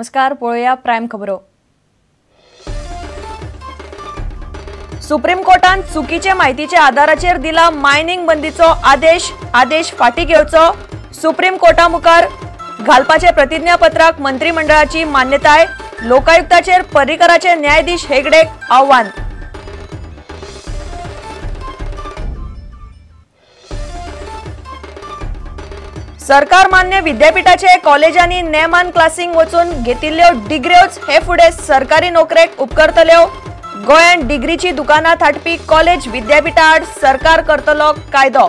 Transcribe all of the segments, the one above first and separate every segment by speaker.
Speaker 1: नमस्कार, पळोवया प्रायम खबरो। सुप्रीम कोर्टान चुकीचे माहितीचे आधाराचेर दिला मायनिंग बंदीचो आदेश फाटी घेवचो। सुप्रीम कोर्टा मुखार घालपाचे प्रतिज्ञापत्राक मंत्रिमंडळाची मान्यताय। लोकायुक्ताचेर पर्रीकराचे न्यायाधीश हेगडेक आव्हान। सरकार मान्य विद्यापीठाचे कॉलेजांनी नेमान क्लासिंग वचून घेतिल्ल्यो डिग्र्योच हे फुडे सरकारी नोकरेक उपकरतल्यो। गोंयांत डिग्रीची दुकानां थाटपी कॉलेज विद्यापीठा आड सरकार करतलो कायदो।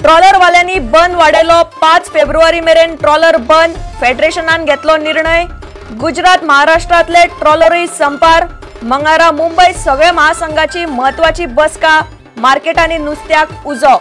Speaker 1: ट्रॉलरवाल्यांनी बंद वाडयलो। 5 फेब्रुवारी मेरेन ट्रॉलर बंद। फेडरेशनान घेतलो निर्णय। गुजरात महाराष्ट्रातले ट्रॉलरय संपार। मंगळारा मुंबय सगळे महासंघाची महत्वाची बसका। मार्केटांनी नुस्त्याक उजो।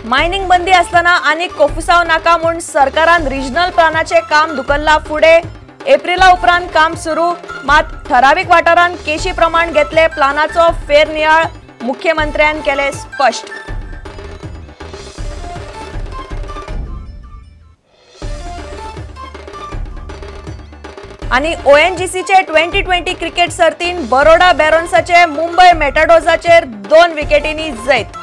Speaker 1: मायनिंग बंदी असताना आनी कोफुसाव नाका म्हूण सरकारान रिजनल प्लानाचे काम धुकल्ला फुडे। एप्रिला उपरांत काम सुरू। मात ठराविक वाठारांत केशी प्रमाण घेतले प्लानाचो फेरनियाळ। मुख्यमंत्र्यान केले स्पष्ट। आणि ओएनजीसीचे 2020 क्रिकेट सर्तीन बरोडा बॅरोन्साचे मुंबय मेटाडोजाचेर 2 विकेटींनी जैत।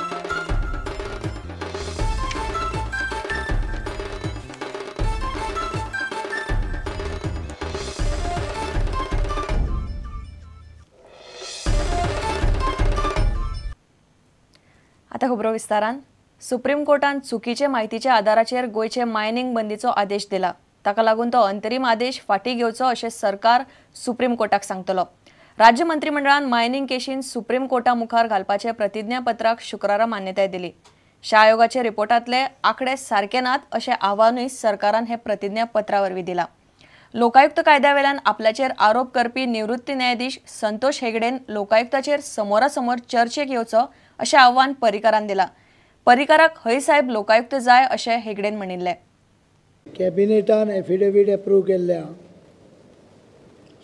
Speaker 1: आता खबरो विस्तारान। सुप्रीम कोर्टान चुकीचे माहितीच्या आधाराचेर गोयचे मायनिंग बंदीचो आदेश दिला। ताका लागून तो अंतरीम आदेश फाटी घेवचो अशें सरकार सुप्रीम कोर्टाक सांगतलो। राज्य मंत्रिमंडळान मायनिंग केशीन सुप्रीम कोर्टा मुखार घालपाचे प्रतिज्ञापत्राक शुक्रारा मान्यताय दिली। शाह आयोगाचे रिपोर्टांतले आंकडे सारके नात अशें आव्हानूय सरकारान हे प्रतिज्ञापत्रावरवीं दिला। लोकायुक्त कायद्यावेल्यान आपल्याचेर आरोप करपी निवृत्ती न्यायाधीश संतोष हेगडेन लोकायुक्ताचेर समोरासमोर चर्चेक येवचो अशें आव्हान पर्रीकरान दिला। पर्रीकराक हय साहेब लोकायुक्त जाय अशें हेगडेन म्हणिल्ले।
Speaker 2: कॅबिनेटान एफिडेविट अप्रूव केल्ल्या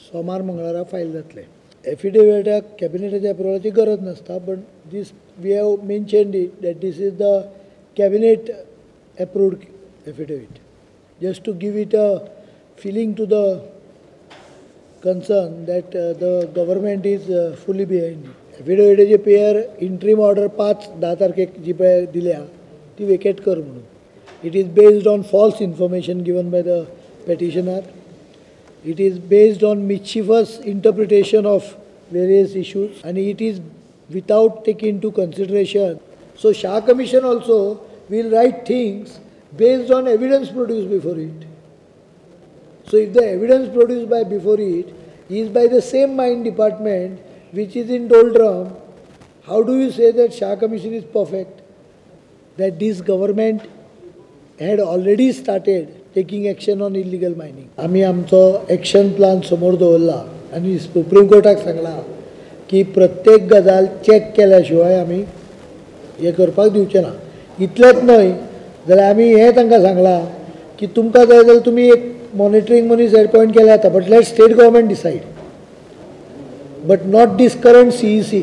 Speaker 2: सोमार मंगळारा फायल जातले। एफिडेविटाक कॅबिनेटाच्या अप्रुवलाची गरज नासता, but this we have mentioned it that this is the cabinet approved affidavit just to give it a feeling to the concern that the government is fully behind it. एफिडेविटाचे पेयर interim order 5-10 तारखेक जी पळय दिल्या ती vacate कर म्हणून। It is based on false information given by the petitioner. It is based on mischievous interpretation of various issues and it is without taking into consideration. So Shah Commission also will write things based on evidence produced before it. So if the evidence produced before it is by the same mine department which is in doldrum, how do you say that Shah Commission is perfect? That this government had already started taking action on illegal mining. आम्ही आमचो action plan समोर दवरला आणि supreme कोर्टाक सांगला की प्रत्येक गजाल check केल्या शिवाय आम्ही हे करपाक दिवचे ना। इतलेंच न्हय जाल्यार आम्ही हे तांकां सांगला की तुमकां जाय जाल्यार तुमी एक मॉनिटरिंग मनीस अपॉइंट केला जाता, but let state government decide, but not this current CEC.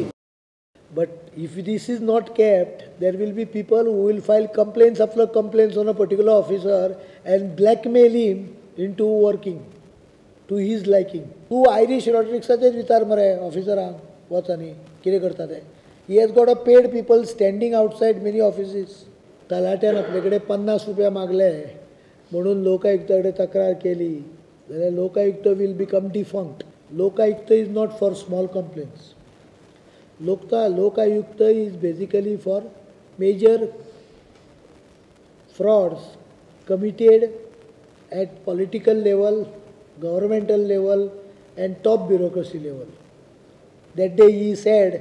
Speaker 2: But if this is not kept, there will be people who will file complaints after complaints on a particular officer and blackmail him into working to his liking. तू आयरिश रॉड्रिक्साचेच विचार मरे ऑफिसरांक वच आनी कितें करता ते। He has got a paid people standing outside many offices. तलाट्यान आपले कडेन 50 रुपया मागले म्हणून लोकायुक्ता कडेन तक्रार केली जाल्यार Lokayukta will become defunct. Lokayukta is not for small complaints. Lokayukta is basically for major frauds committed at political level, governmental level and top bureaucracy level. That day he said,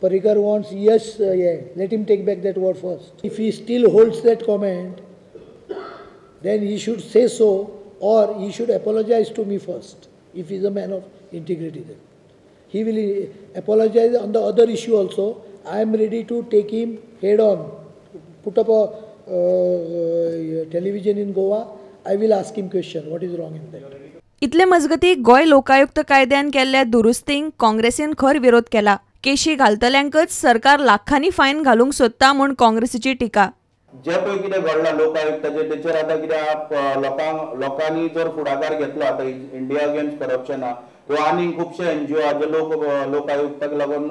Speaker 2: Parrikar wants, yes, let him take back that word first. If he still holds that comment, then he should say so, or he should apologize to me first, if he is a man of integrity. Then he will apologize on the other issue also. I am ready to take him head on, put up a television in Goa. I will ask him question, what is wrong in that.
Speaker 1: इतले मजगती गोय लोकायुक्त कायद्यान केल्ल्या दुरुस्तींक काँग्रेसीन खर विरोध केला. केशी घालतल्यांकच सरकार लाखांनी फायन घालूंक सोदता म्हूण काँग्रेसीची टिका.
Speaker 3: जे पळय कितें घडलां लोकायुक्ताचेर तेचेर आतां कित्याक लोकांनी जर फुडाकार घेतलो आतां इंडिया अगेन्स्ट करप्शना तो आनी खुबशे NGO जे लोकायुक्ताक लागून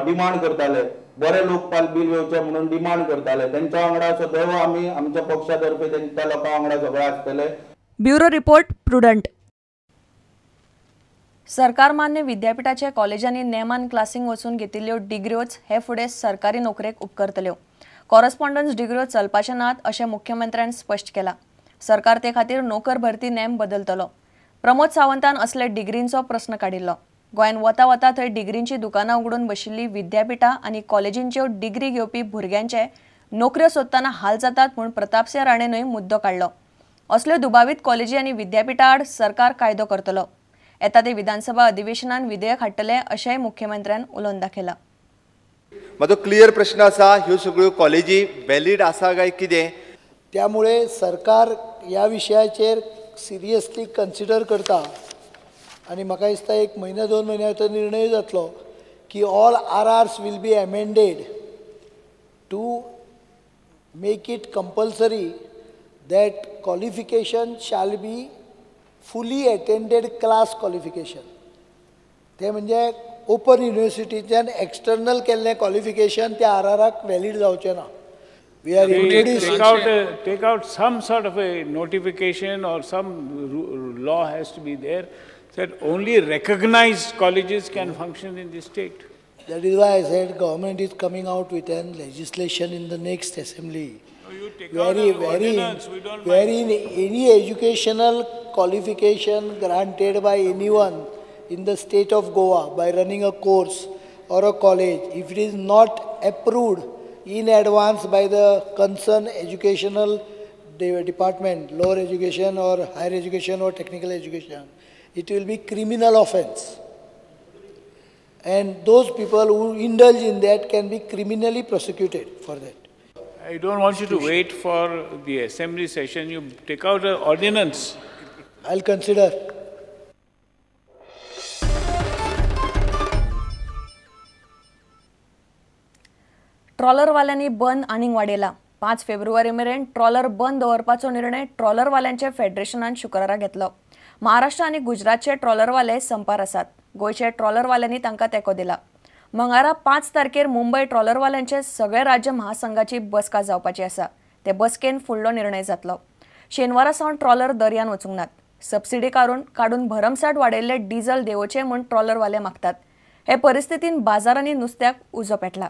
Speaker 3: डिमांड करताले बरे लोकपाल बील येवचे म्हणून डिमांड करताले तेंच्या वांगडा सदैव आमी आमच्या पक्षातर्फे त्या लोकां वांगडा सगळे आसतले.
Speaker 1: Bureau report prudent. सरकार मान्य विद्यापीठाचे कॉलेजांनी नेमान क्लासींक वचून घेतिल्ल्यो डिग्र्योच हे फुडें सरकारी नोकरेक उपकरतल्यो. कॉरस्पॉन्डन्स डिग्र्यो चलपाचे नात अशें मुख्यमंत्र्यान स्पश्ट केलां. सरकार ते खातीर नोकर भरती नेम बदलतलो. प्रमोद सावंतान असले डिग्रींचो प्रस्न काडिल्लो. गोंयान वता वता थंय डिग्रींची दुकानां उगडून बशिल्ली विद्यापीठां आनी कॉलेजींच्यो डिग्री घेवपी भुरग्यांचे नोकऱ्यो सोदतना हाल जातात म्हूण प्रतापसिंह राणेनूय मुद्दो काडलो. असल्यो दुबावीत कॉलेजी आनी विद्यापीठां आड सरकार कायदो करतलो. येता ते विधानसभा अधिवेशनान विधेयक हाडटले अशेंय मुख्यमंत्र्यान उलोवन दाखयलां.
Speaker 4: माझो क्लियर प्रश्न आसा ह्यो सगळ्यो कॉलेजी वॅलीड आसा काय कितें?
Speaker 2: त्यामुळे सरकार ह्या विशयाचेर सिरियसली कन्सिडर करता आणि म्हाका दिसता एक म्हयनो 2 म्हयन्याचो निर्णय जातलो की all RRs will be amended to make it compulsory that qualification shall be fully attended class qualification. ते म्हणजे ओपन युनिवर्सिटीच्यान एक्सटर्नल केल्लें क्वॉलिफिकेशन त्या RRाक वॅलीड जावचें ना. We are
Speaker 5: take out some sort of a notification or some law has to be there that only recognized colleges can function in the state.
Speaker 2: That is why I said government is coming out with an legislation in the next assembly. Wherein any educational qualification granted by anyone in the state of Goa by running a course or a college, if it is not approved in advance by the concerned educational department, lower education or higher education or technical education, it will be criminal offense. And those people who indulge in that can be criminally prosecuted for that.
Speaker 5: I don't want you to wait for the assembly session. You take out an ordinance.
Speaker 2: I'll consider.
Speaker 1: ट्रॉलरवाल्यांनी बंद आनीक वाडयला. 5 February मेरेन trawler बंद दवरपाचो निर्णय ट्रॉलरवाल्यांचे फेडरेशनान शुक्रारा घेतलो. महाराष्ट्र आनी गुजरातचे ट्रॉलरवाले संपार आसात. गोंयचे ट्रॉलरवाल्यांनी तांकां तेंको दिला. मंगळारा 5 तारखेर मुंबय ट्रॉलरवाल्यांचे सगळे राज्य महासंघाची बसका जावपाची आसा. ते बसकेन फुडलो निर्णय जातलो. शेनवारा सावन ट्रॉलर दर्यान वचूंक नात. सबसिडी काडून भरमसाट वाडयल्ले डिझल देंवोचे म्हूण ट्रॉलरवाले मागतात. हे परिस्थितीन बाजारांनी नुस्त्याक उजो पेटला.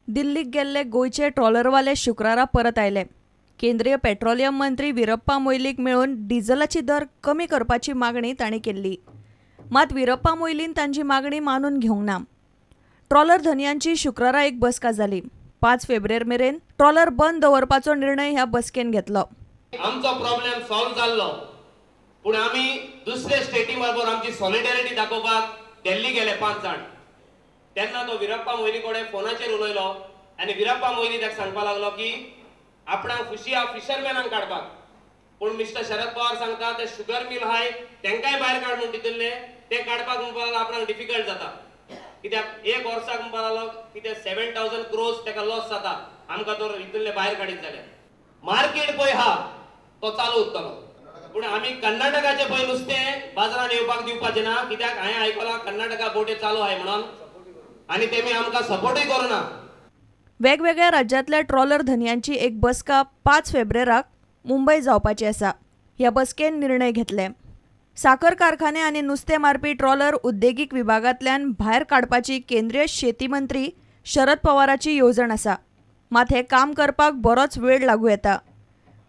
Speaker 1: दिल्लीक गेल्ले गोंयचे ट्रॉलरवाले शुक्रारा परत आयले. केंद्रीय पेट्रोलियम मंत्री विरप्पा मोईलीक मेळून डिझलाची दर कमी करपाची मागणी तांणी केल्ली. मात विरप्पा मोईलीन तांची मागणी मानून घेवंक ना. ट्रॉलर धन्यांची शुक्रारा एक बसका जाली. 5 फेब्रुवारी मेरेन ट्रॉलर बंद दवरपाचो निर्णय ह्या बसकेन घेतलो.
Speaker 6: आमचो प्रॉब्लेम सॉल्व जाल्लो पूण आमी दुसरे स्टेटी बरोबर आमची सॉलिडॅरिटी दाखोवपाक दिल्ली गेले 5 जाण. तेन्ना तो विरप्पा मोईली कडेन फोनाचेर उलयलो आनी विरप्पा मोईली ताका सांगपाक लागलो की आपणाक खुशी आहा फिशरमॅनांक काडपाक पूण मिस्टर शरद पवार सांगता ते शुगर मिल हाय तेंकाय भायर काड म्हूण दितले ते काडपाक म्हणपाक लागलो आपणाक डिफिकल्ट जाता. कित्याक एक वर्साक म्हणपाक लागलो की ते 7,000 crores तेका लॉस जाता आमकां तर हितूनले भायर काडीत जाल्यार. मार्केट पळय हा तो चालू उरतलो पूण आमी कर्नाटकाचे पळय नुस्तें बाजारान येवपाक दिवपाचें ना. कित्याक हांवें आयकलां कर्नाटका बोटी चालू आहाय म्हणून आनी तेमी आमकां सपोर्टूय करूना.
Speaker 1: वेगवेगळ्या राज्यांतल्या ट्रॉलर धन्यांची एक बसका 5 फेब्रुवाराक मुंबय जावपाची आसा. ह्या बसकेन निर्णय घेतले. साखर कारखाने आनी नुस्तें मारपी ट्रॉलर उद्देगीक विभागांतल्यान भायर काडपाची केंद्रीय शेती मंत्री शरद पवाराची येवजण आसा. मात हें काम करपाक बरोच वेळ लागू येता.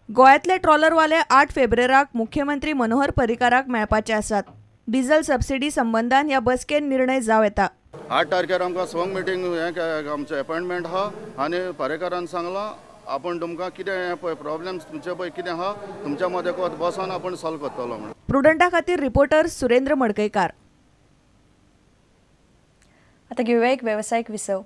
Speaker 1: गोंयांतले ट्रॉलरवाले 8 फेब्रुवाराक मुख्यमंत्री मनोहर पर्रीकाराक मेळपाचे आसात. डिझल सबसिडी संबंधान ह्या बसकेन निर्णय जाव येता.
Speaker 7: 8 तारखेर आमकां सोंग मिटींग आमचें अपॉयंटमेंट आहा आनी पर्रेकारान सांगलां आपण तुमकां कितें पळय प्रॉब्लेम्स तुमचे पळय कितें आहा तुमच्या मदें बसोन आपण सॉल्व करतलो म्हणून.
Speaker 1: प्रुडंटा खातीर रिपोर्टर सुरेंद्र मडकयकार. आतां घेवया एक वेवसायीक विसव.